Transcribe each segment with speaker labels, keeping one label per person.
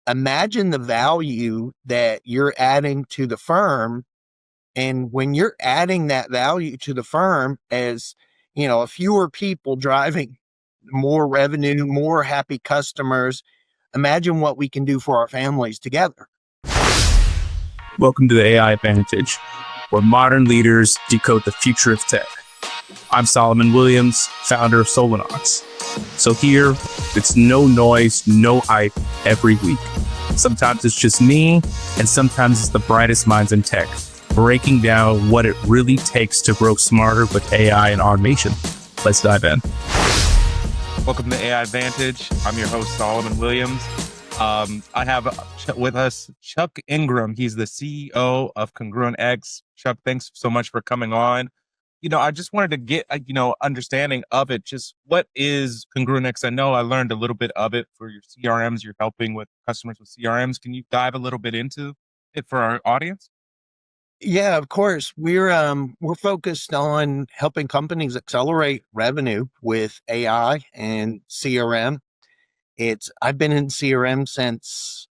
Speaker 1: imagine the value that you're adding to the firm. And when you're adding that value to the firm as, fewer people driving more revenue, more happy customers, imagine what we can do for our families together.
Speaker 2: Welcome to the AI Advantage, where modern leaders decode the future of tech. I'm Solomon Williams, founder of Solanox. So here, it's no noise, no hype every week. Sometimes it's just me, and sometimes it's the brightest minds in tech, breaking down what it really takes to grow smarter with AI and automation. Let's dive in.
Speaker 3: Welcome to AI Advantage. I'm your host, Solomon Williams. I have with us Chuck Ingram. He's the CEO of CongruentX. Chuck, thanks so much for coming on. I just wanted to get, understanding of it. Just what is CongruentX? I know I learned a little bit of it for your CRMs. You're helping with customers with CRMs. Can you dive a little bit into it for our audience?
Speaker 1: Yeah, of course. We're focused on helping companies accelerate revenue with AI and CRM. I've been in CRM since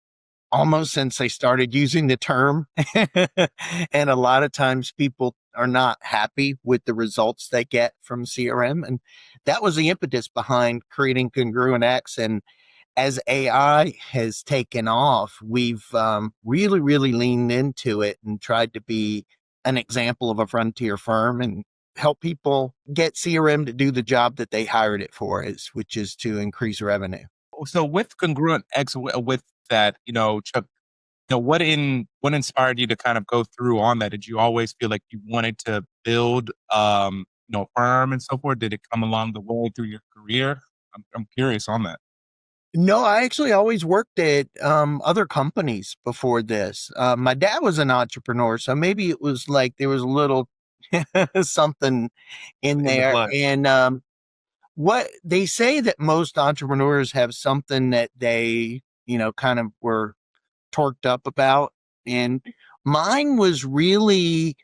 Speaker 1: they started using the term. And a lot of times people are not happy with the results they get from CRM. And that was the impetus behind creating CongruentX. And as AI has taken off, we've really leaned into it and tried to be an example of a frontier firm and help people get CRM to do the job that they hired it for, which is to increase revenue.
Speaker 3: So with CongruentX, with that, Chuck, what inspired you to kind of go through on that? Did you always feel like you wanted to build, a firm and so forth? Did it come along the way through your career? I'm curious on that.
Speaker 1: No, I actually always worked at other companies before this. My dad was an entrepreneur, so maybe it was like there was a little something in there. And what they say that most entrepreneurs have something that they, kind of were torqued up about. And mine was really,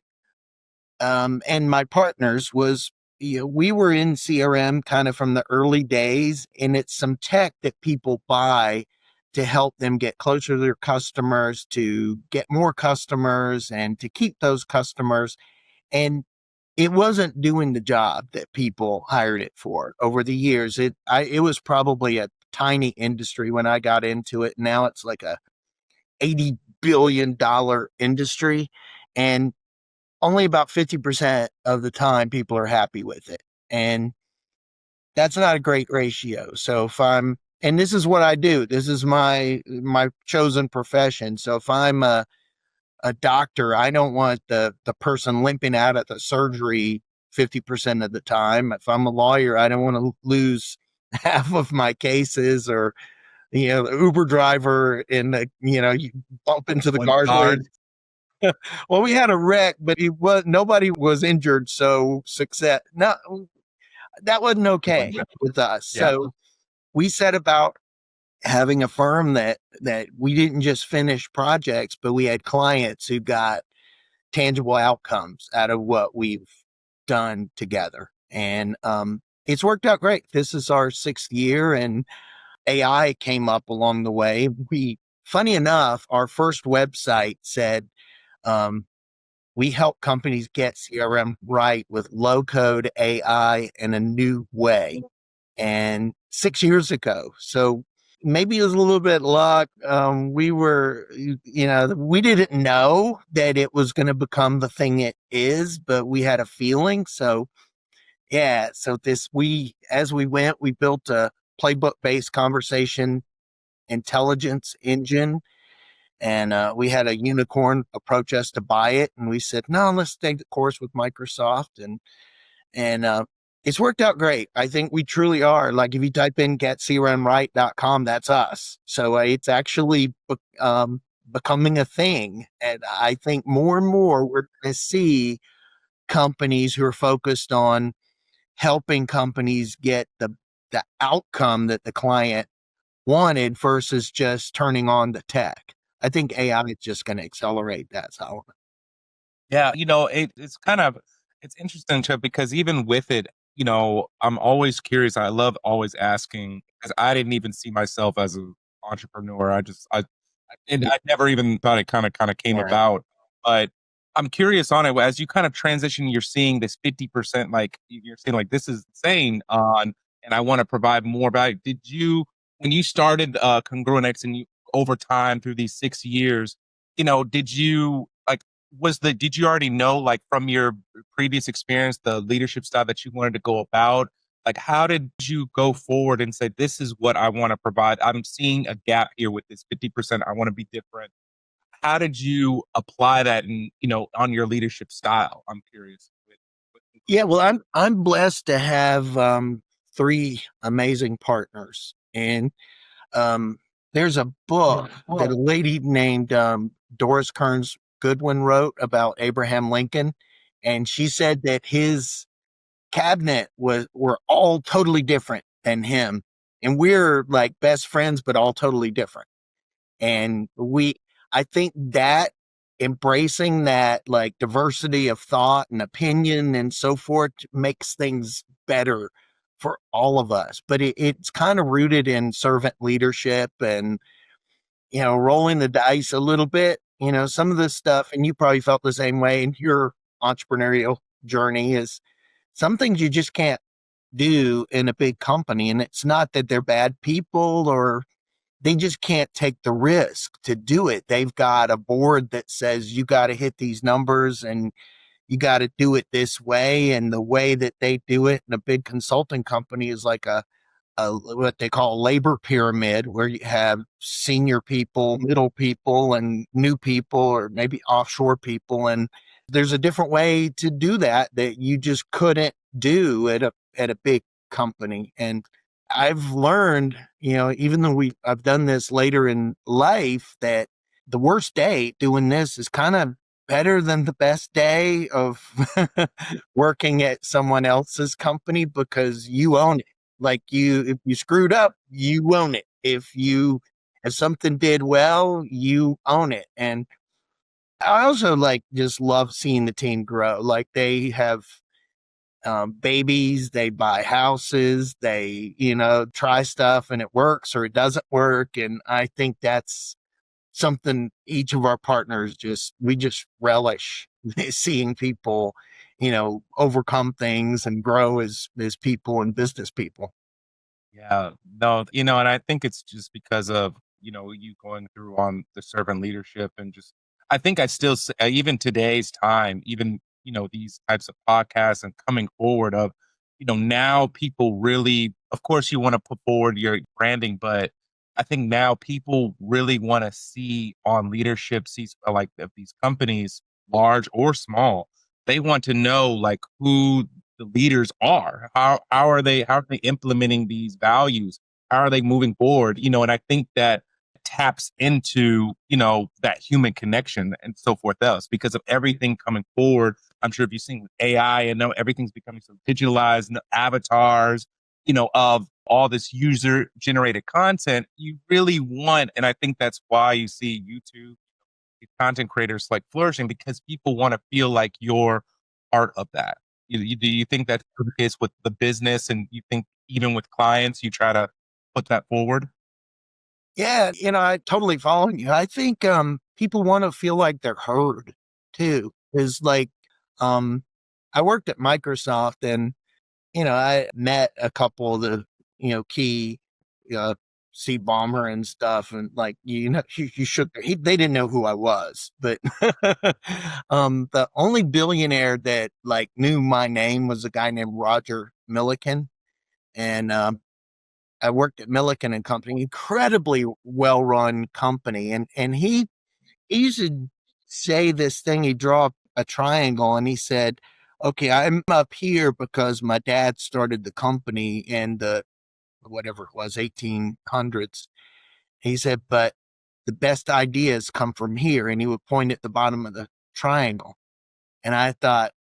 Speaker 1: and my partner's was, we were in CRM kind of from the early days, and it's some tech that people buy to help them get closer to their customers, to get more customers, and to keep those customers. And it wasn't doing the job that people hired it for over the years. It was probably a tiny industry when I got into it. Now it's like a $80 billion industry. And only about 50% of the time people are happy with it. And that's not a great ratio. So and this is what I do, this is my chosen profession. So if I'm a doctor, I don't want the person limping out at the surgery 50% of the time. If I'm a lawyer, I don't want to lose half of my cases, or the Uber driver you bump into the guardrail. Well, we had a wreck, but nobody was injured. So success. No, that wasn't okay with us. Yeah. So we set about having a firm that we didn't just finish projects, but we had clients who got tangible outcomes out of what we've done together. And it's worked out great. This is our 6th year, and AI came up along the way. Funny enough, our first website said, we help companies get CRM right with low code AI in a new way. And 6 years ago. So maybe it was a little bit luck. We didn't know that it was going to become the thing it is, but we had a feeling. So yeah, as we went, we built a playbook-based conversation intelligence engine. And we had a unicorn approach us to buy it. And we said, no, let's take the course with Microsoft. And it's worked out great. I think we truly are. Like, if you type in getcrmright.com, that's us. So it's actually becoming a thing. And I think more and more we're going to see companies who are focused on helping companies get the outcome that the client wanted versus just turning on the tech. I think AI is just going to accelerate that, Solomon.
Speaker 3: Yeah, it's interesting, Chuck, because even with it, I'm always curious. I love always asking, because I didn't even see myself as an entrepreneur. And I never even thought it kind of came
Speaker 1: Yeah.
Speaker 3: about. But I'm curious on it as you kind of transition. You're seeing this 50%, like you're saying, like this is insane on, and I want to provide more value. Did you, when you started CongruentX and you over time through these 6 years, did you like did you already know, like from your previous experience, the leadership style that you wanted to go about? Like, how did you go forward and say, this is what I want to provide? I'm seeing a gap here with this 50%. I want to be different. How did you apply that in, on your leadership style? I'm curious.
Speaker 1: Yeah, well, I'm blessed to have three amazing partners, and there's a book that a lady named Doris Kearns Goodwin wrote about Abraham Lincoln, and she said that his cabinet were all totally different than him, and we're like best friends, but all totally different. And I think that embracing that like diversity of thought and opinion and so forth makes things better for all of us. But it's kind of rooted in servant leadership and, rolling the dice a little bit. Some of this stuff, and you probably felt the same way in your entrepreneurial journey, is some things you just can't do in a big company. And it's not that they're bad people, or they just can't take the risk to do it. They've got a board that says you got to hit these numbers and you got to do it this way. And the way that they do it in a big consulting company is like a what they call a labor pyramid, where you have senior people, middle people, and new people, or maybe offshore people. And there's a different way to do that you just couldn't do at a big company. And I've learned, even though I've done this later in life, that the worst day doing this is kind of better than the best day of working at someone else's company, because you own it. Like if you screwed up, you own it. If something did well, you own it. And I also just love seeing the team grow. Like they have babies, they buy houses, they, try stuff and it works or it doesn't work. And I think that's something each of our partners we just relish seeing people, overcome things and grow as people and business people.
Speaker 3: Yeah, no, and I think it's just because of, you going through on the servant leadership and just, I think I still, even today's time, even, these types of podcasts and coming forward of, now people really, of course you want to put forward your branding, but I think now people really want to see on leadership seats, like of these companies, large or small, they want to know like who the leaders are. How are they implementing these values? How are they moving forward? And I think that taps into, that human connection and so forth else, because of everything coming forward. I'm sure if you've seen with AI and now everything's becoming so digitalized, avatars, of all this user generated content, you really want, and I think that's why you see YouTube content creators like flourishing, because people want to feel like you're part of that. Do you think that's the case with the business, and you think even with clients you try to put that forward?
Speaker 1: Yeah, I totally follow you. I think people want to feel like they're heard too. Is like I worked at Microsoft, and I met a couple of the key uh seed bomber and stuff, and like you shook they didn't know who I was, but the only billionaire that like knew my name was a guy named Roger Milliken. And I worked at Milliken and Company, incredibly well run company. And he used to say this thing. He'd draw a triangle and he said, okay, I'm up here because my dad started the company in the whatever it was, 1800s. He said, but the best ideas come from here. And he would point at the bottom of the triangle. And I thought,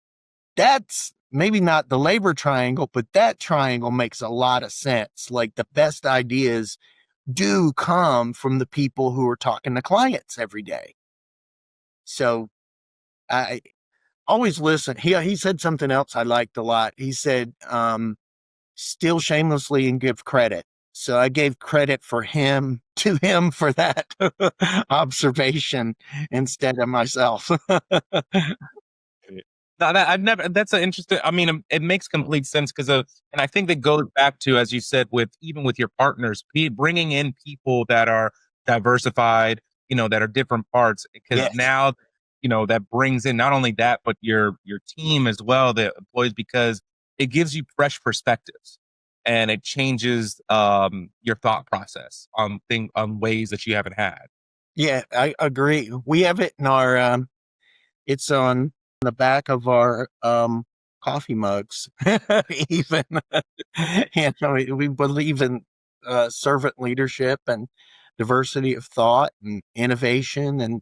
Speaker 1: that's maybe not the labor triangle, but that triangle makes a lot of sense. Like the best ideas do come from the people who are talking to clients every day. So I always listen. He said something else I liked a lot. He said, steal shamelessly and give credit. So I gave credit to him for that observation instead of myself.
Speaker 3: No, I've never. That's an interesting. I mean, it makes complete sense because and I think that goes back to, as you said, with even with your partners, bringing in people that are diversified, that are different parts, because
Speaker 1: Yes.
Speaker 3: now, that brings in not only that, but your team as well, the employees, because it gives you fresh perspectives and it changes your thought process on ways that you haven't had.
Speaker 1: Yeah, I agree. We have it in our it's on the back of our coffee mugs. Even we believe in servant leadership and diversity of thought and innovation, and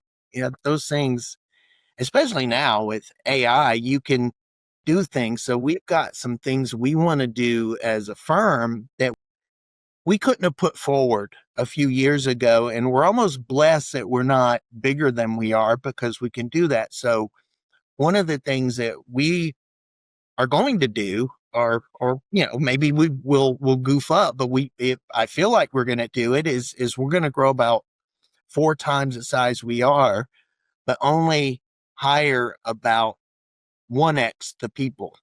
Speaker 1: those things, especially now with AI, you can do things. So we've got some things we want to do as a firm that we couldn't have put forward a few years ago, and we're almost blessed that we're not bigger than we are because we can do that. So one of the things that we are going to do, or maybe we'll goof up, but I feel like we're going to do it, is we're going to grow about 4 times the size we are, but only hire about 1x the people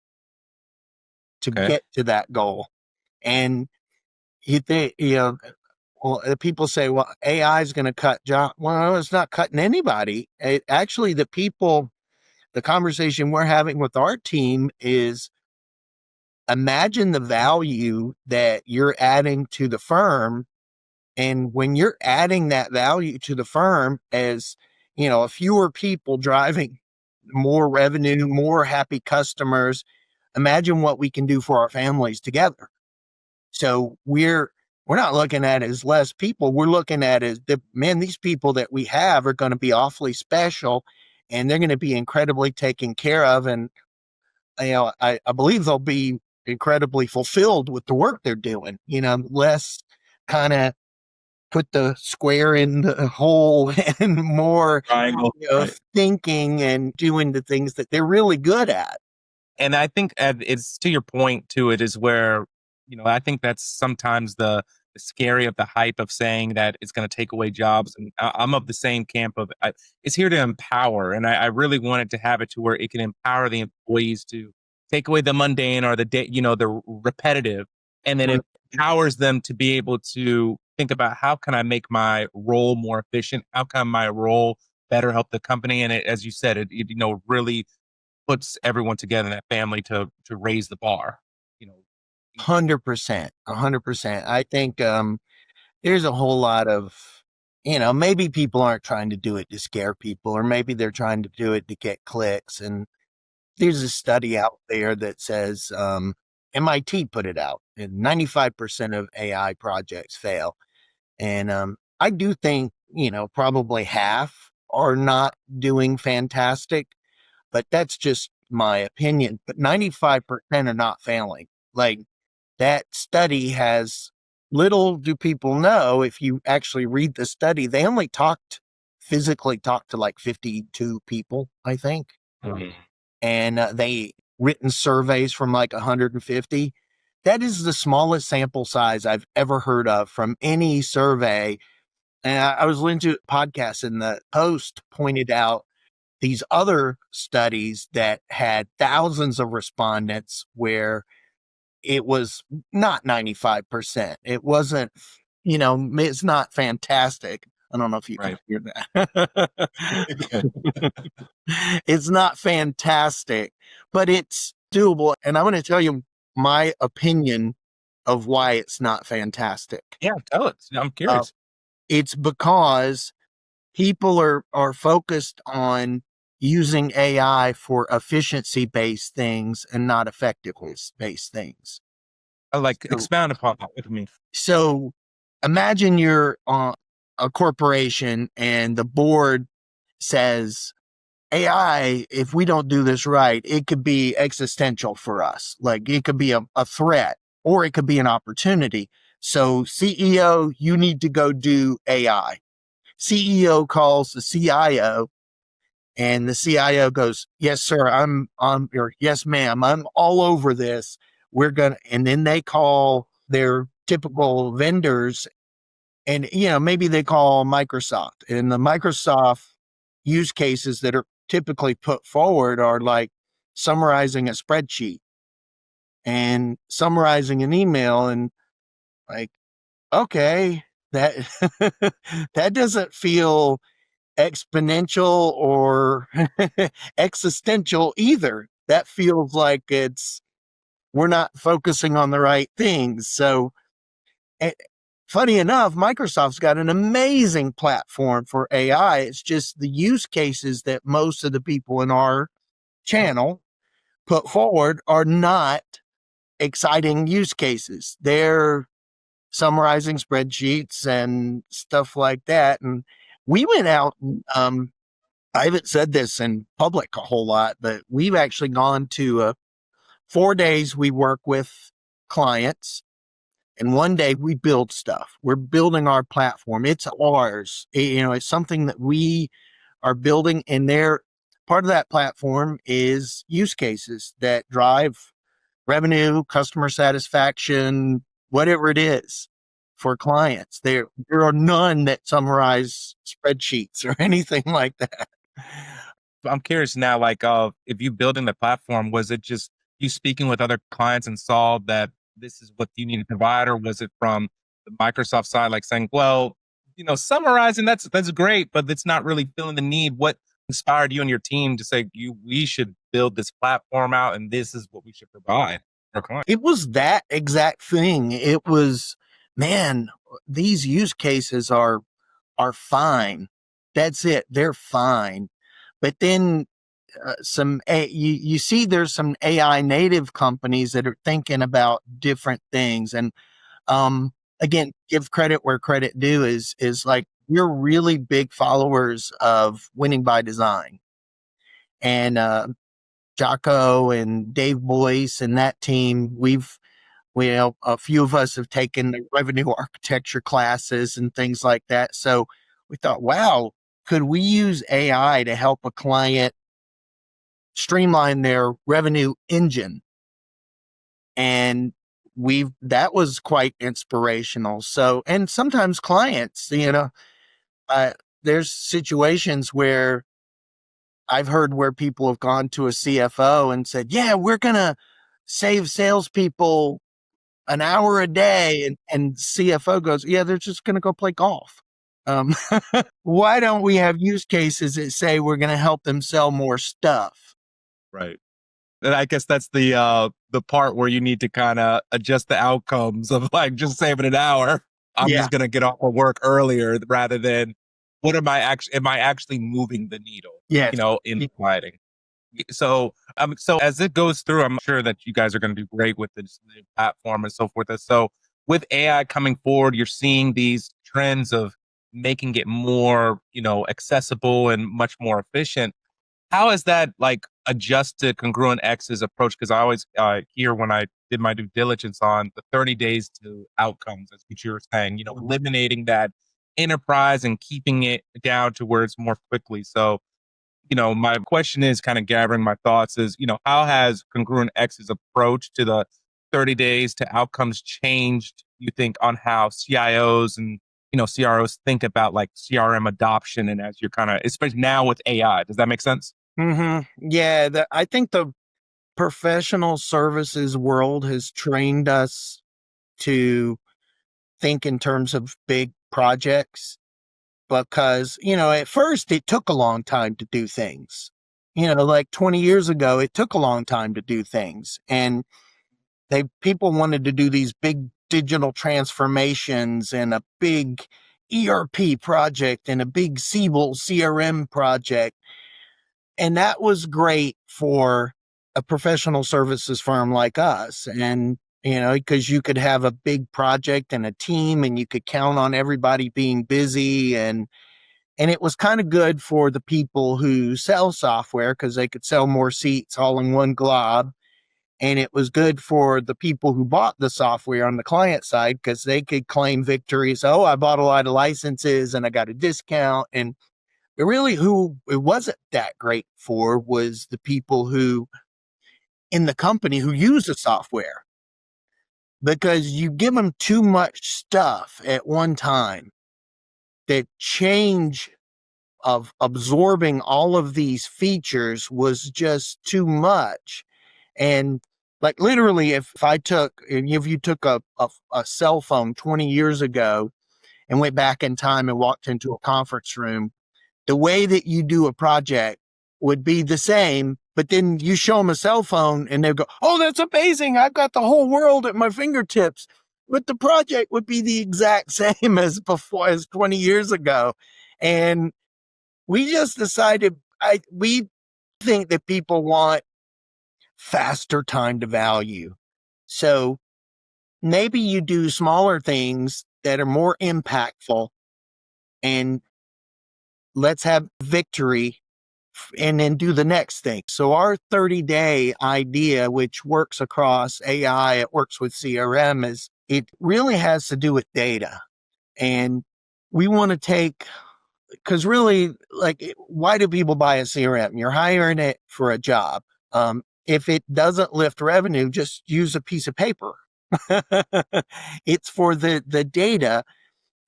Speaker 1: to get to that goal. And you think, well, people say, well, AI is going to cut jobs. Well, it's not cutting anybody. Actually, the conversation we're having with our team is, imagine the value that you're adding to the firm. And when you're adding that value to the firm as, fewer people driving more revenue, more happy customers, imagine what we can do for our families together. So we're not looking at it as less people. We're looking at it as, these people that we have are going to be awfully special, and they're going to be incredibly taken care of. And, I believe they'll be incredibly fulfilled with the work they're doing, less kind of put the square in the hole and more
Speaker 3: Triangle.
Speaker 1: thinking and doing the things that they're really good at.
Speaker 3: And I think it's to your point to it is where, I think that's sometimes the scary of the hype of saying that it's going to take away jobs. And I'm of the same camp of it's here to empower. And I really wanted to have it to where it can empower the employees to take away the mundane or the the repetitive. And then it empowers them to be able to think about, how can I make my role more efficient? How can my role better help the company? And as you said, it really puts everyone together in that family to raise the bar.
Speaker 1: 100%. I think there's a whole lot of, maybe people aren't trying to do it to scare people, or maybe they're trying to do it to get clicks. And there's a study out there that says, MIT put it out, and 95% of AI projects fail. And I do think, probably half are not doing fantastic, but that's just my opinion. But 95% are not failing. Like, that study has, little do people know, if you actually read the study, they only physically talked to like 52 people, I think.
Speaker 3: Mm-hmm.
Speaker 1: And they written surveys from like 150. That is the smallest sample size I've ever heard of from any survey. And I was listening to a podcast, and the Post pointed out these other studies that had thousands of respondents where it was not 95%. It wasn't, it's not fantastic. I don't know if you can hear that. It's not fantastic, but it's doable. And I'm going to tell you my opinion of why it's not fantastic.
Speaker 3: Yeah, tell it. I'm curious.
Speaker 1: It's because people are focused on using AI for efficiency-based things and not effectiveness-based things.
Speaker 3: I like expound upon that with me.
Speaker 1: So imagine you're a corporation and the board says, AI, if we don't do this right, it could be existential for us. Like, it could be a threat, or it could be an opportunity. So CEO, you need to go do AI. CEO calls the CIO, and the CIO goes, yes, sir, or yes, ma'am, I'm all over this. And then they call their typical vendors, and maybe they call Microsoft, and the Microsoft use cases that are typically put forward are like summarizing a spreadsheet and summarizing an email, and like, okay, that that doesn't feel exponential or existential either. That feels like we're not focusing on the right things. So, eh, funny enough, Microsoft's got an amazing platform for AI. It's just the use cases that most of the people in our channel put forward are not exciting use cases. They're summarizing spreadsheets and stuff like that. And we went out, I haven't said this in public a whole lot, but we've actually gone to 4 days we work with clients, and one day we build stuff. We're building our platform. It's ours. It's something that we are building, and part of that platform is use cases that drive revenue, customer satisfaction, whatever it is for clients. There are none that summarize spreadsheets or anything like that.
Speaker 3: I'm curious now, like, if you building the platform, was it just you speaking with other clients and saw that this is what you need to provide, or was it from the Microsoft side, like saying, well, summarizing that's great, but it's not really filling the need? What inspired you and your team to say we should build this platform out, and this is what we should provide for our clients?
Speaker 1: It was that exact thing. It was, man, these use cases are fine. That's it. They're fine. But then you see there's some AI native companies that are thinking about different things. And again, give credit where credit due is like, we're really big followers of winning by design. And Jocko and Dave Boyce and that team, a few of us have taken the revenue architecture classes and things like that. So we thought, wow, could we use AI to help a client streamline their revenue engine? And that was quite inspirational. So, and sometimes clients, there's situations where I've heard where people have gone to a CFO and said, yeah, we're going to save salespeople an hour a day. And CFO goes, yeah, they're just going to go play golf. Why don't we have use cases that say we're going to help them sell more stuff?
Speaker 3: Right. And I guess that's the part where you need to kind of adjust the outcomes of like just saving an hour. I'm just going to get off of work earlier rather than am I actually moving the needle?
Speaker 1: Yes.
Speaker 3: In lighting. So as it goes through, I'm sure that you guys are going to do great with this new platform and so forth. So with AI coming forward, you're seeing these trends of making it more, accessible and much more efficient. How has that like adjusted CongruentX's approach? Because I always hear when I did my due diligence on the 30 days to outcomes, as you were saying, eliminating that enterprise and keeping it down to where it's more quickly. So, my question is kind of gathering my thoughts is, how has CongruentX's approach to the 30 days to outcomes changed, you think, on how CIOs and CROs think about like CRM adoption, and as you're kind of, especially now with AI, does that make sense?
Speaker 1: Mm-hmm. Yeah, I think the professional services world has trained us to think in terms of big projects because, at first it took a long time to do things. Like 20 years ago, it took a long time to do things. And people wanted to do these big digital transformations and a big ERP project and a big Siebel CRM project. And that was great for a professional services firm like us. And, because you could have a big project and a team and you could count on everybody being busy. And it was kind of good for the people who sell software because they could sell more seats all in one glob. And it was good for the people who bought the software on the client side because they could claim victories. Oh, I bought a lot of licenses and I got a discount. And really who it wasn't that great for was the people who in the company who use the software. because you give them too much stuff at one time. The change of absorbing all of these features was just too much. And like literally, if you took a cell phone 20 years ago and went back in time and walked into a conference room, the way that you do a project would be the same, but then you show them a cell phone and they go, oh, that's amazing. I've got the whole world at my fingertips. But the project would be the exact same as before, as 20 years ago. And we just decided, we think that people want faster time to value. So maybe you do smaller things that are more impactful, and let's have victory and then do the next thing. So our 30-day idea, which works across AI, it works with CRM, is it really has to do with data. And we want to take, because really, like, why do people buy a CRM? You're hiring it for a job. If it doesn't lift revenue, just use a piece of paper. It's for the data.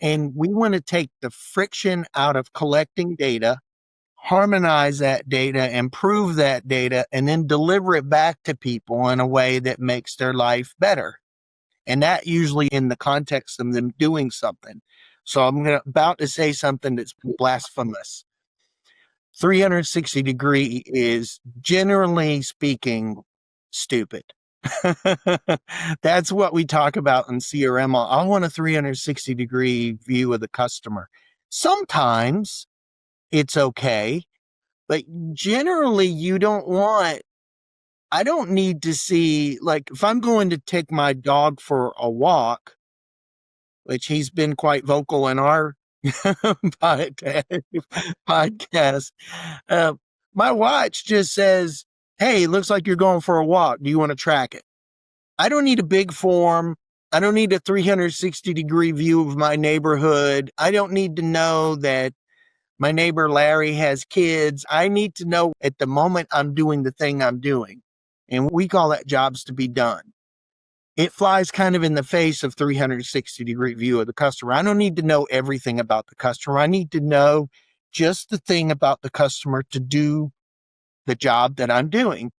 Speaker 1: And we want to take the friction out of collecting data, harmonize that data, improve that data, and then deliver it back to people in a way that makes their life better. And that usually in the context of them doing something. So I'm about to say something that's blasphemous. 360-degree is, generally speaking, stupid. That's what we talk about in CRM. I want a 360-degree view of the customer. Sometimes it's okay, but generally I don't need to see, like, if I'm going to take my dog for a walk, which he's been quite vocal in our podcast, my watch just says, hey, looks like you're going for a walk. Do you want to track it? I don't need a big form. I don't need a 360-degree view of my neighborhood. I don't need to know that my neighbor Larry has kids. I need to know at the moment I'm doing the thing I'm doing. And we call that jobs to be done. It flies kind of in the face of 360-degree view of the customer. I don't need to know everything about the customer. I need to know just the thing about the customer to do the job that I'm doing.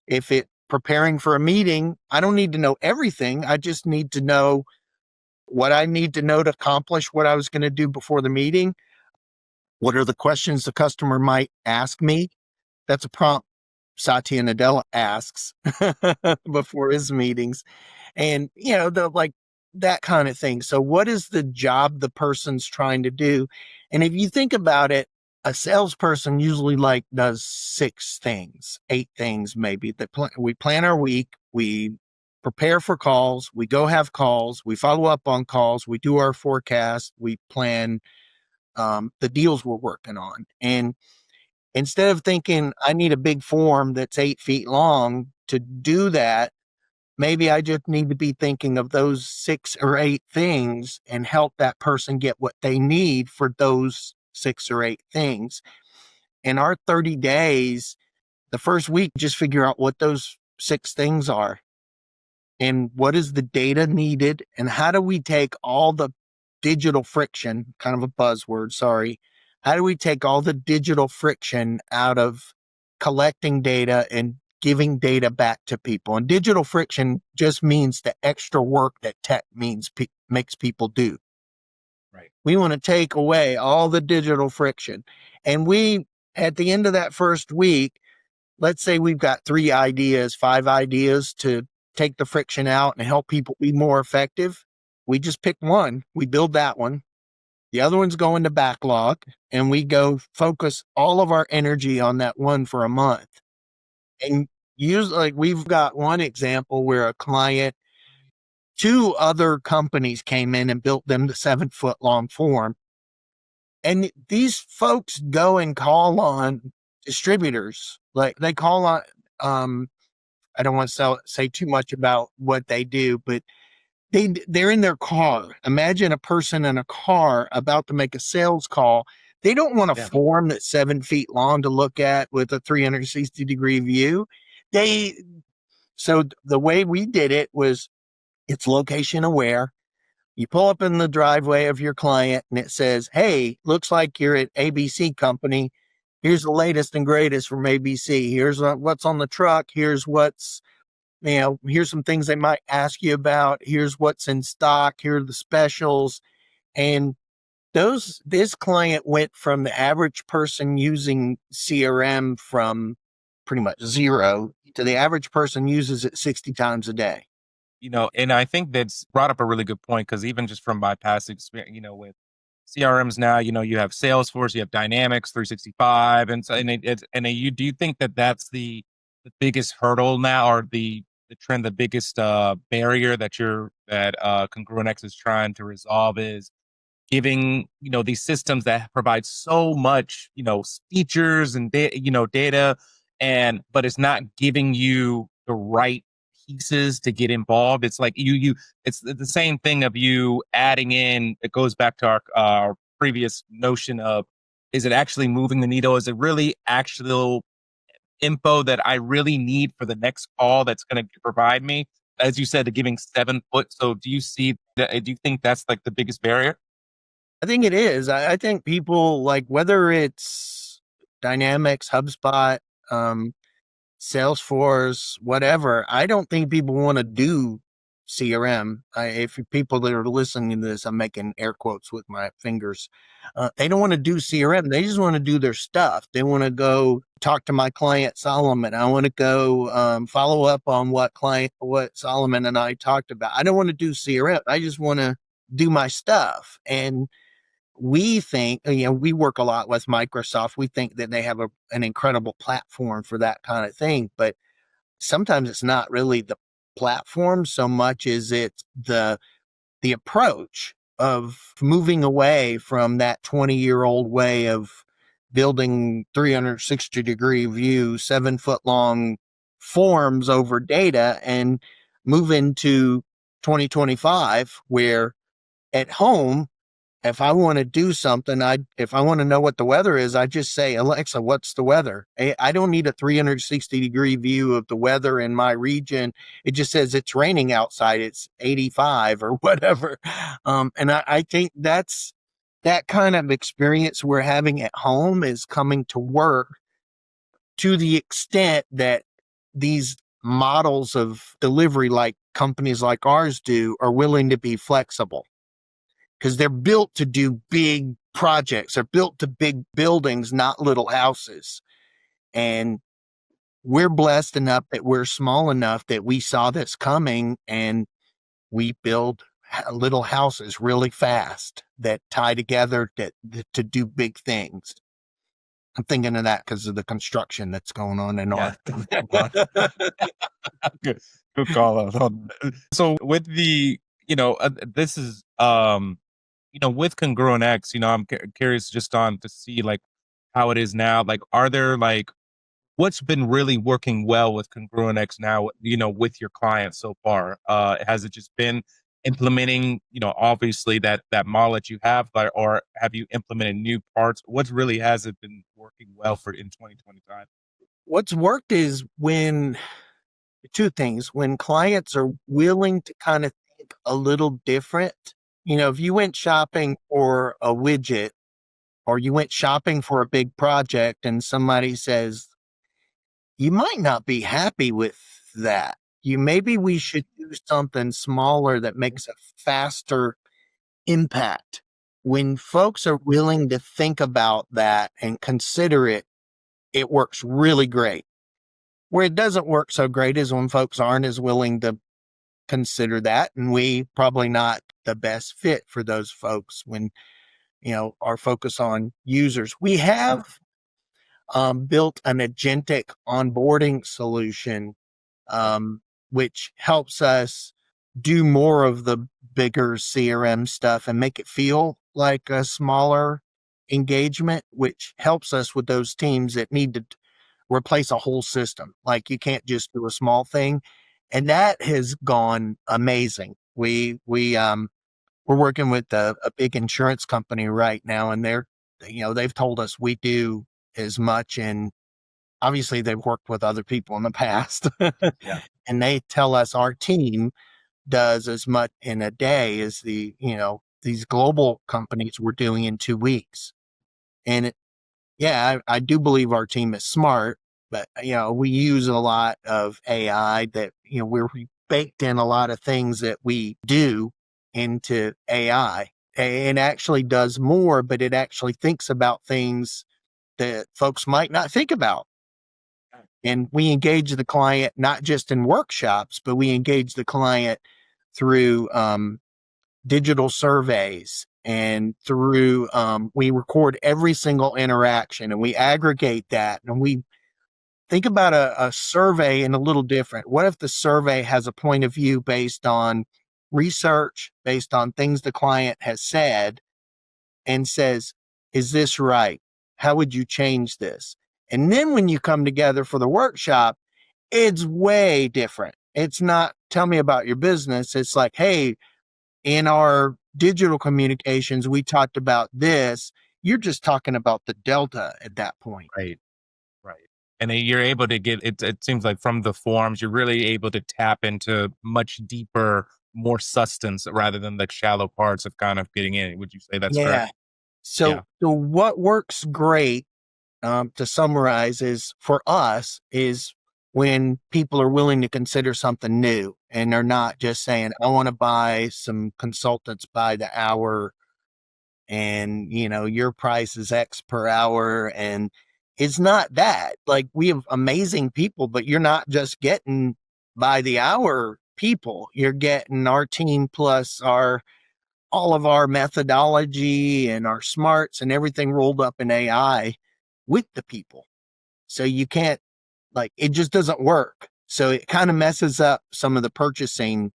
Speaker 1: If it's preparing for a meeting, I don't need to know everything. I just need to know what I need to know to accomplish what I was going to do before the meeting. What are the questions the customer might ask me? That's a prompt Satya Nadella asks before his meetings. And, like that kind of thing. So what is the job the person's trying to do? And if you think about it, a salesperson usually does 6 things, 8 things maybe. We plan our week, we prepare for calls, we go have calls, we follow up on calls, we do our forecast, we plan the deals we're working on. And instead of thinking I need a big form that's 8 feet long to do that, maybe I just need to be thinking of those 6 or 8 things and help that person get what they need for those 6 or 8 things. In our 30 days, the first week, just figure out what those 6 things are and what is the data needed, and how do we take all the digital friction, kind of a buzzword, sorry. How do we take all the digital friction out of collecting data and giving data back to people? And digital friction just means the extra work that tech makes people do.
Speaker 3: Right.
Speaker 1: We want to take away all the digital friction. And we, at the end of that first week, let's say we've got 5 ideas to take the friction out and help people be more effective. We just pick one, we build that one. The other one's going to backlog, and we go focus all of our energy on that one for a month. And usually, we've got one example where a client, 2 other companies came in and built them the 7-foot long form. And these folks go and call on distributors. Like they call on, I don't want to say too much about what they do, but they're in their car. Imagine a person in a car about to make a sales call. They don't want a form that's 7 feet long to look at with a 360-degree view. So the way we did it was, It's location aware. You pull up in the driveway of your client and it says, hey, looks like you're at ABC Company. Here's the latest and greatest from ABC. Here's what's on the truck. Here's here's some things they might ask you about. Here's what's in stock. Here are the specials. And this client went from the average person using CRM from pretty much zero to the average person uses it 60 times a day.
Speaker 3: And I think that's brought up a really good point, because even just from my past experience, with CRMs now, you have Salesforce, you have Dynamics 365, and so do you think that that's the biggest hurdle now, or the trend, the biggest barrier that CongruentX is trying to resolve, is giving these systems that provide so much features and data, but it's not giving you the right pieces to get involved. It's like it's the same thing of you adding in. It goes back to our previous notion of, is it actually moving the needle? Is it really actual info that I really need for the next call that's going to provide me, as you said, giving 7 foot? So do you see that? Do you think that's like the biggest barrier?
Speaker 1: I think it is. I think people, like, whether it's Dynamics, HubSpot, Salesforce, whatever, I don't think people want to do CRM. If people that are listening to this, I'm making air quotes with my fingers. They don't want to do CRM. They just want to do their stuff. They want to go talk to my client, Solomon. I want to go follow up on what Solomon and I talked about. I don't want to do CRM. I just want to do my stuff. And we think, we work a lot with Microsoft. We think that they have an incredible platform for that kind of thing. But sometimes it's not really the platform so much as it's the approach of moving away from that 20-year-old way of building 360-degree view, 7-foot long forms over data, and move into 2025, where at home, if I want to do something, if I want to know what the weather is, I just say, Alexa, what's the weather? I don't need a 360-degree view of the weather in my region. It just says it's raining outside. It's 85 or whatever. And I think that's that kind of experience we're having at home is coming to work, to the extent that these models of delivery, like companies like ours do, are willing to be flexible, because they're built to do big projects. They're built to big buildings, not little houses. And we're blessed enough that we're small enough that we saw this coming, and we build little houses really fast that tie together to do big things. I'm thinking of that because of the construction that's going on in our.
Speaker 3: Good call out. So with the, this is, with CongruentX, I'm curious just on to see like how it is now. Like, are there like, what's been really working well with CongruentX now, with your clients so far? Has it just been implementing, obviously that model that you have, or have you implemented new parts? What really has it been working well for in 2025?
Speaker 1: What's worked is two things. When clients are willing to kind of think a little different, if you went shopping for a widget, or you went shopping for a big project, and somebody says, you might not be happy with that. Maybe we should do something smaller that makes a faster impact. When folks are willing to think about that and consider it, it works really great. Where it doesn't work so great is when folks aren't as willing to consider that, and we probably not the best fit for those folks when our focus on users. We have built an agentic onboarding solution, which helps us do more of the bigger CRM stuff and make it feel like a smaller engagement, which helps us with those teams that need to replace a whole system. Like, you can't just do a small thing. And that has gone amazing. We're working with a big insurance company right now, and they've told us we do as much, and obviously they've worked with other people in the past.
Speaker 3: Yeah.
Speaker 1: And they tell us our team does as much in a day as these global companies were doing in 2 weeks. And I do believe our team is smart, but we use a lot of AI that we're baked in a lot of things that we do into AI. It actually does more, but it actually thinks about things that folks might not think about. And we engage the client not just in workshops, but we engage the client through digital surveys and through we record every single interaction and we aggregate that, and we think about a survey in a little different. What if the survey has a point of view based on research, based on things the client has said, and says, is this right? How would you change this? And then when you come together for the workshop, it's way different. It's not, tell me about your business. It's like, hey, in our digital communications, we talked about this. You're just talking about the delta at that point.
Speaker 3: Right. And then you're able to get it. It seems like from the forms, you're really able to tap into much deeper, more substance rather than the shallow parts of kind of getting in. Would you say that's correct?
Speaker 1: So what works great, to summarize, is for us is when people are willing to consider something new and they're not just saying, I want to buy some consultants by the hour and, your price is X per hour. And it's not that. Like, we have amazing people, but you're not just getting by the hour people. You're getting our team plus all of our methodology and our smarts and everything rolled up in AI with the people. So you can't, it just doesn't work. So it kind of messes up some of the purchasing,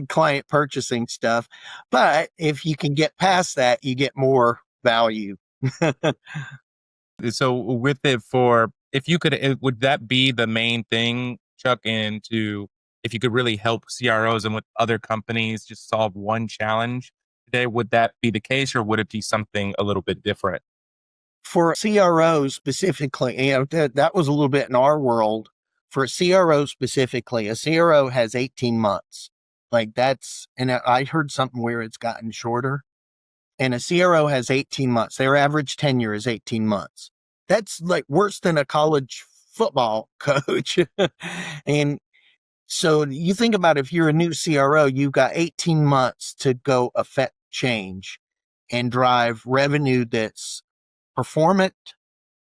Speaker 1: client purchasing stuff. But if you can get past that, you get more value.
Speaker 3: So with it, if you could, would that be the main thing, Chuck, if you could really help CROs and with other companies just solve one challenge today, would that be the case, or would it be something a little bit different?
Speaker 1: For CROs specifically, that was a little bit in our world. For a CRO specifically, a CRO has 18 months. And I heard something where it's gotten shorter. And a CRO has 18 months. Their average tenure is 18 months. That's worse than a college football coach. And so you think about, if you're a new CRO, you've got 18 months to go affect change and drive revenue that's performant,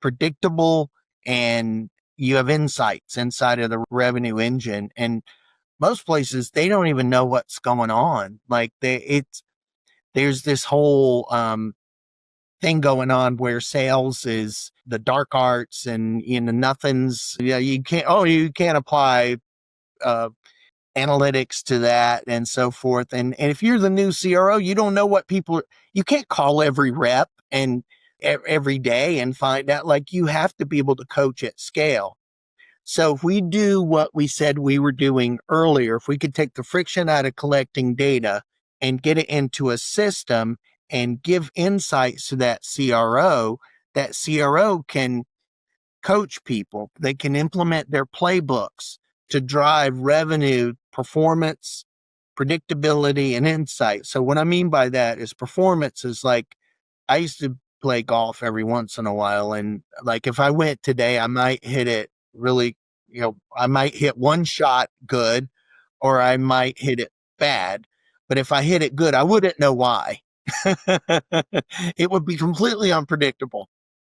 Speaker 1: predictable, and you have insights inside of the revenue engine. And most places, they don't even know what's going on. There's this whole thing going on where sales is the dark arts, and nothing's, you can't apply analytics to that and so forth. And if you're the new CRO, you don't know what you can't call every rep and every day and find out. You have to be able to coach at scale. So if we do what we said we were doing earlier, if we could take the friction out of collecting data and get it into a system and give insights to that CRO can coach people. They can implement their playbooks to drive revenue, performance, predictability, and insight. So what I mean by that is performance is I used to play golf every once in a while. And if I went today, I might hit it really, I might hit one shot good, or I might hit it bad. But if I hit it good, I wouldn't know why. It would be completely unpredictable.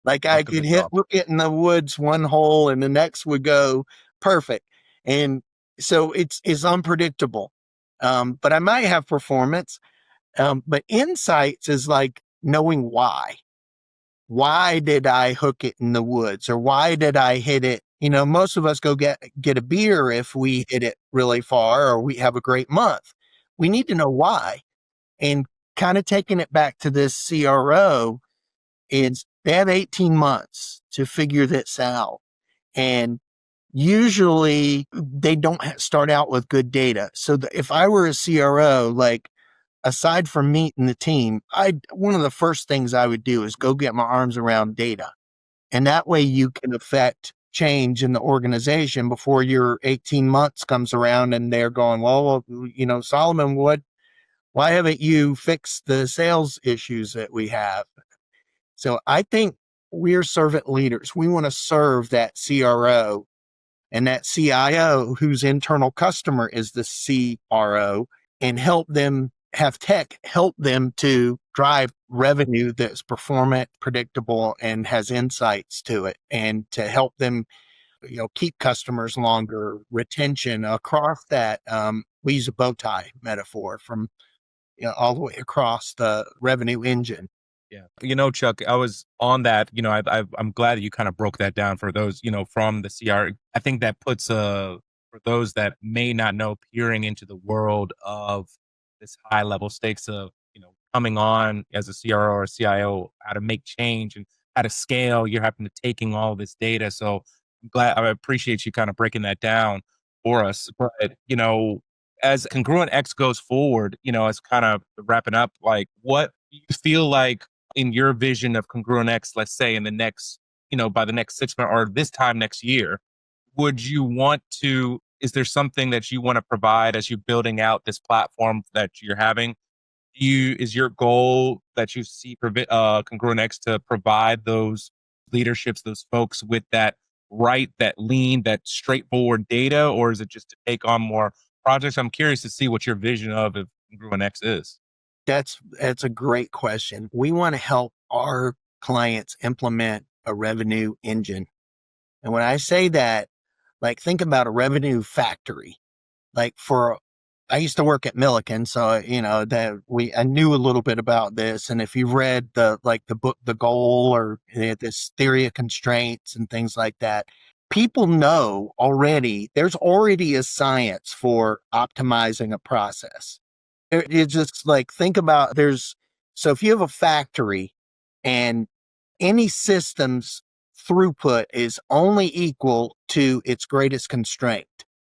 Speaker 1: I could hit it in the woods one hole and the next would go perfect. And so it's unpredictable. But I might have performance. But insights is knowing why. Why did I hook it in the woods, or why did I hit it? Most of us go get a beer if we hit it really far or we have a great month. We need to know why. And kind of taking it back to this CRO, is they have 18 months to figure this out. And usually they don't start out with good data. So if I were a CRO, aside from meeting the team, one of the first things I would do is go get my arms around data. And that way you can affect change in the organization before your 18 months comes around and they're going, well, Solomon, why haven't you fixed the sales issues that we have? So I think we're servant leaders. We want to serve that CRO and that CIO whose internal customer is the CRO and help them have tech help them to drive revenue that's performant, predictable, and has insights to it, and to help them, keep customers longer, retention across that. We use a bow tie metaphor from all the way across the revenue engine.
Speaker 3: Yeah. Chuck, I was on that, I'm glad that you kind of broke that down for those, from the CR. I think that puts, for those that may not know, peering into the world of this high level stakes of, coming on as a CRO or a CIO, how to make change and how to scale, you're having to taking all this data. So I appreciate you kind of breaking that down for us. But, as CongruentX goes forward, as kind of wrapping up, like what do you feel like in your vision of CongruentX, let's say in the next, by the next 6 months or this time next year, is there something that you want to provide as you're building out this platform that you're having? Is your goal that you see CongruentX to provide those leaderships, those folks with that lean, that straightforward data, or is it just to take on more projects? I'm curious to see what your vision of CongruentX is.
Speaker 1: That's a great question. We want to help our clients implement a revenue engine. And when I say that, like, think about a revenue factory. I used to work at Milliken, so I knew a little bit about this. And if you've read the book The Goal, or this theory of constraints and things like that, people know already there's already a science for optimizing a process. It's just like, think about so if you have a factory and any system's throughput is only equal to its greatest constraint.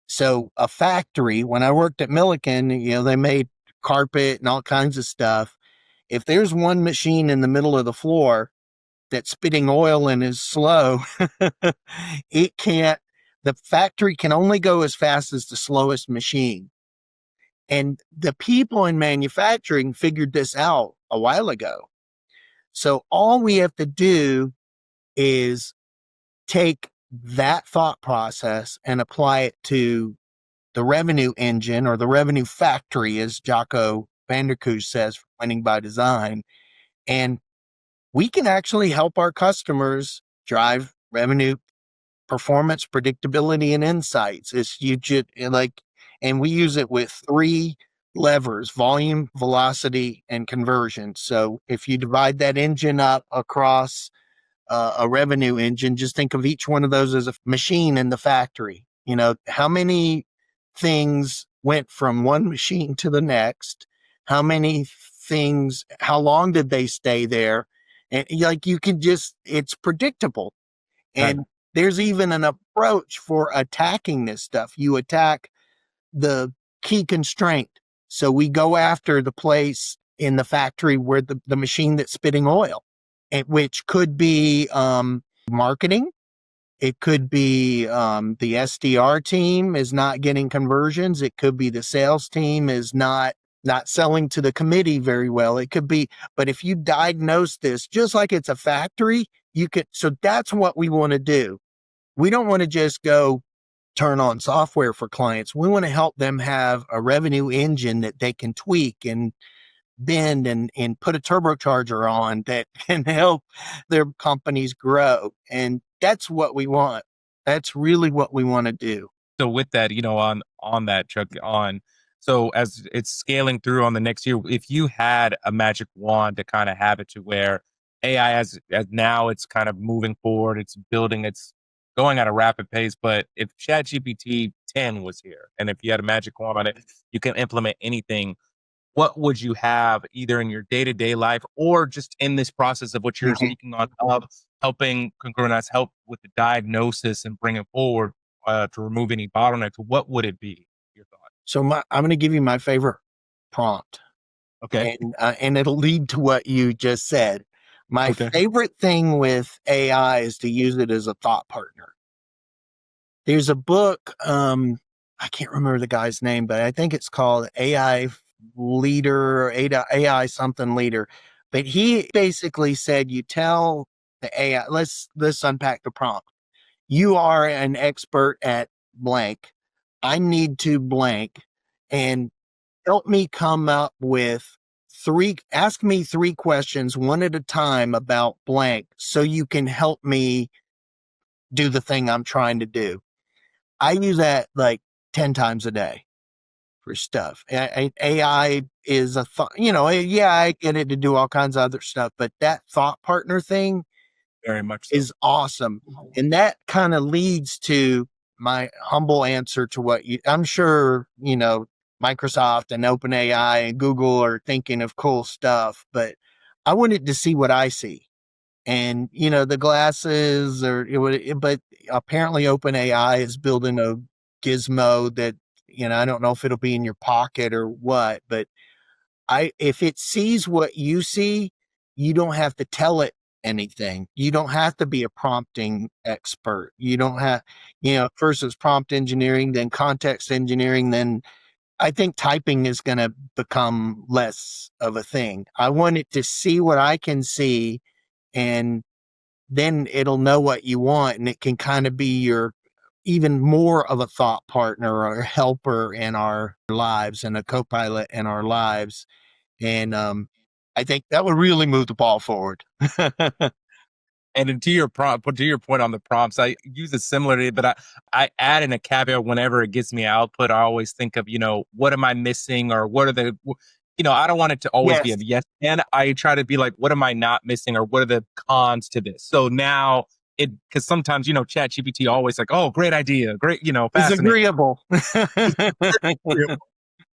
Speaker 1: So a factory, when I worked at Milliken, they made carpet and all kinds of stuff. If there's one machine in the middle of the floor that's spitting oil and is slow, the factory can only go as fast as the slowest machine. And the people in manufacturing figured this out a while ago. So all we have to do is take that thought process and apply it to the revenue engine, or the revenue factory, as Jocko Vanderkoos says, from Winning by Design. And we can actually help our customers drive revenue, performance, predictability, and insights. And we use it with 3 levers: volume, velocity, and conversion. So if you divide that engine up across a revenue engine, just think of each one of those as a machine in the factory. How many things went from one machine to the next? How long did they stay there? And it's predictable. And
Speaker 3: Right.
Speaker 1: There's even an approach for attacking this stuff. You attack the key constraint. So we go after the place in the factory where the machine that's spitting oil, which could be marketing. It could be the SDR team is not getting conversions. It could be the sales team is not selling to the committee very well. It could be, but if you diagnose this just like it's a factory, so that's what we want to do. We don't want to just go turn on software for clients. We want to help them have a revenue engine that they can tweak and bend and put a turbocharger on that can help their companies grow. And that's what we want. That's really what we want to do.
Speaker 3: So with that, on that, Chuck, so as it's scaling through on the next year, if you had a magic wand to kind of have it to where AI as now it's kind of moving forward, it's building, it's going at a rapid pace. But if ChatGPT 10 was here, and if you had a magic wand on it, you can implement anything. What would you have either in your day-to-day life or just in this process of what you're speaking on, of helping CongruentX help with the diagnosis and bring it forward to remove any bottlenecks? What would it be? Your thought?
Speaker 1: So I'm going to give you my favorite prompt.
Speaker 3: Okay.
Speaker 1: And it'll lead to what you just said. My favorite thing with AI is to use it as a thought partner. There's a book, I can't remember the guy's name, but I think it's called AI Leader or AI something leader. But he basically said, you tell the AI, let's unpack the prompt. You are an expert at blank. I need to blank, and help me come up with ask me 3 questions one at a time about blank so you can help me do the thing I'm trying to do. I use that like 10 times a day for stuff. AI is yeah, I get it to do all kinds of other stuff, but that thought partner thing
Speaker 3: Very much so.
Speaker 1: is awesome. And that kind of leads to my humble answer to what I'm sure, Microsoft and OpenAI and Google are thinking of cool stuff, but I wanted to see what I see. And, the glasses but apparently OpenAI is building a gizmo that, I don't know if it'll be in your pocket or what, but if it sees what you see, you don't have to tell it anything. You don't have to be a prompting expert. You don't have, first it's prompt engineering, then context engineering, then I think typing is going to become less of a thing. I want it to see what I can see, and then it'll know what you want, and it can kind of be your even more of a thought partner or a helper in our lives and a co-pilot in our lives. And I think that would really move the ball forward.
Speaker 3: And to your point on the prompts, I use it similarly, but I add in a caveat whenever it gives me output. I always think of, what am I missing, or what are the, I don't want it to always be a yes. And I try to be like, what am I not missing, or what are the cons to this? So now because sometimes, ChatGPT always like, oh, great idea. Great,
Speaker 1: It's agreeable.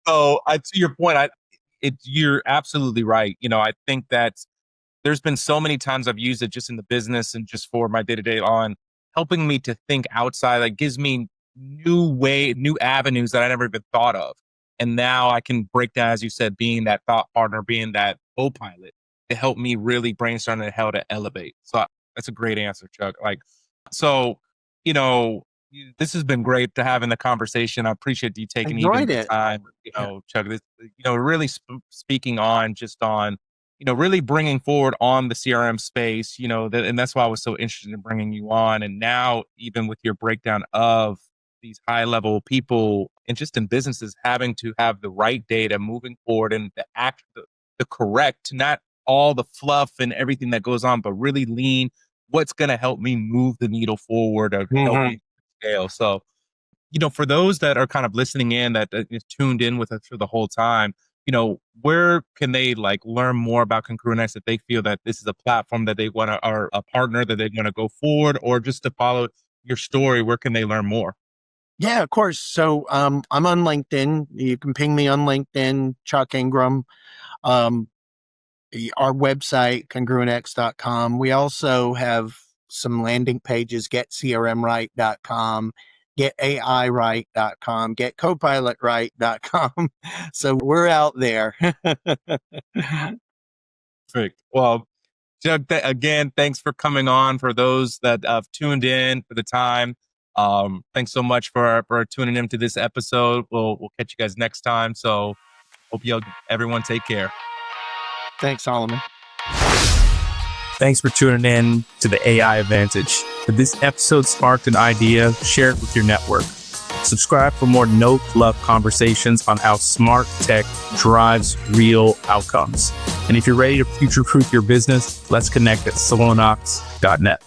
Speaker 3: So to your point, you're absolutely right. I think that there's been so many times I've used it just in the business and just for my day-to-day on helping me to think outside, like gives me new avenues that I never even thought of. And now I can break down, as you said, being that thought partner, being that co-pilot to help me really brainstorm and how to elevate. So that's a great answer, Chuck. This has been great to have in the conversation. I appreciate you taking the time, Chuck, this, really speaking on really bringing forward on the CRM space, and that's why I was so interested in bringing you on. And now even with your breakdown of these high level people and just in businesses having to have the right data moving forward and the correct, not all the fluff and everything that goes on, but really lean, what's going to help me move the needle forward or help me scale. So, for those that are kind of listening in, that is tuned in with us for the whole time, where can they learn more about CongruentX if they feel that this is a platform that they want to, or a partner that they want to go forward, or just to follow your story? Where can they learn more?
Speaker 1: Yeah, of course. So I'm on LinkedIn. You can ping me on LinkedIn, Chuck Ingram. Our website, CongruentX.com. We also have some landing pages, getcrmright.com, getAIright.com, getCopilotRight.com. So we're out there.
Speaker 3: Perfect. Well, Chuck, again, thanks for coming on. For those that have tuned in for the time, thanks so much for tuning into this episode. We'll catch you guys next time. So hope everyone take care.
Speaker 1: Thanks, Solomon.
Speaker 2: Thanks for tuning in to the AI Advantage. If this episode sparked an idea, share it with your network. Subscribe for more no-fluff conversations on how smart tech drives real outcomes. And if you're ready to future-proof your business, let's connect at solonox.net.